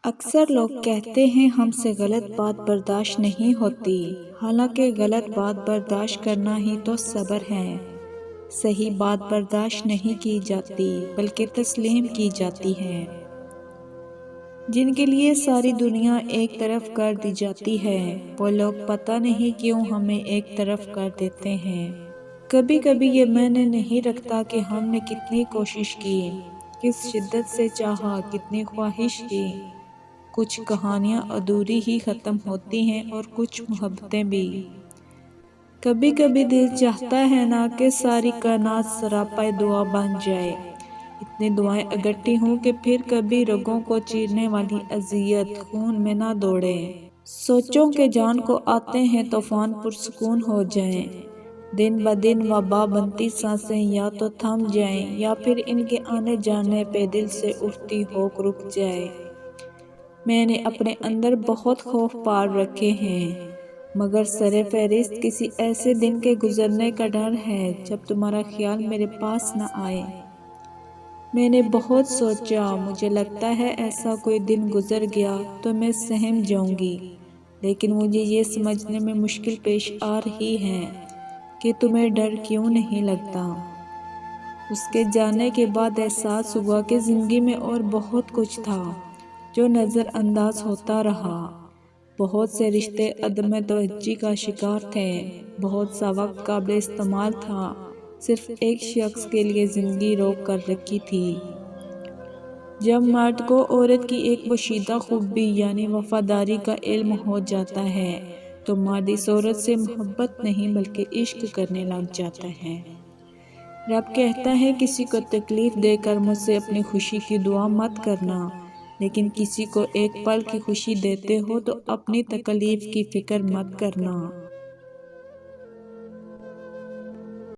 اکثر لوگ کہتے ہیں ہم سے غلط بات برداشت نہیں ہوتی، حالانکہ غلط بات برداشت کرنا ہی تو صبر ہے۔ صحیح بات برداشت نہیں کی جاتی بلکہ تسلیم کی جاتی ہے۔ جن کے لیے ساری دنیا ایک طرف کر دی جاتی ہے، وہ لوگ پتہ نہیں کیوں ہمیں ایک طرف کر دیتے ہیں۔ کبھی کبھی یہ معنی نہیں رکھتا کہ ہم نے کتنی کوشش کی، کس شدت سے چاہا، کتنی خواہش کی۔ کچھ کہانیاں ادھوری ہی ختم ہوتی ہیں اور کچھ محبتیں بھی۔ کبھی کبھی دل چاہتا ہے نا کہ ساری کائنات سراپا دعا بن جائے۔ اتنی دعائیں اکٹھی ہوں کہ پھر کبھی رگوں کو چیرنے والی اذیت خون میں نہ دوڑے۔ سوچوں کہ جان کو آتے ہیں طوفان پرسکون ہو جائیں۔ دن بدن وبا بنتی سانسیں یا تو تھم جائیں یا پھر ان کے آنے جانے پہ دل سے اٹھتی ہوک رک جائے۔ میں نے اپنے اندر بہت خوف پال رکھے ہیں، مگر سر فہرست کسی ایسے دن کے گزرنے کا ڈر ہے جب تمہارا خیال میرے پاس نہ آئے۔ میں نے بہت سوچا، مجھے لگتا ہے ایسا کوئی دن گزر گیا تو میں سہم جاؤں گی، لیکن مجھے یہ سمجھنے میں مشکل پیش آ رہی ہے کہ تمہیں ڈر کیوں نہیں لگتا۔ اس کے جانے کے بعد احساس ہوا کہ زندگی میں اور بہت کچھ تھا جو نظر انداز ہوتا رہا۔ بہت سے رشتے عدم توجہی کا شکار تھے، بہت سا وقت قابل استعمال تھا، صرف ایک شخص کے لیے زندگی روک کر رکھی تھی۔ جب مرد کو عورت کی ایک پوشیدہ خوبی یعنی وفاداری کا علم ہو جاتا ہے تو مرد اس عورت سے محبت نہیں بلکہ عشق کرنے لگ جاتا ہے۔ رب کہتا ہے کسی کو تکلیف دے کر مجھ سے اپنی خوشی کی دعا مت کرنا، لیکن کسی کو ایک پل کی خوشی دیتے ہو تو اپنی تکلیف کی فکر مت کرنا۔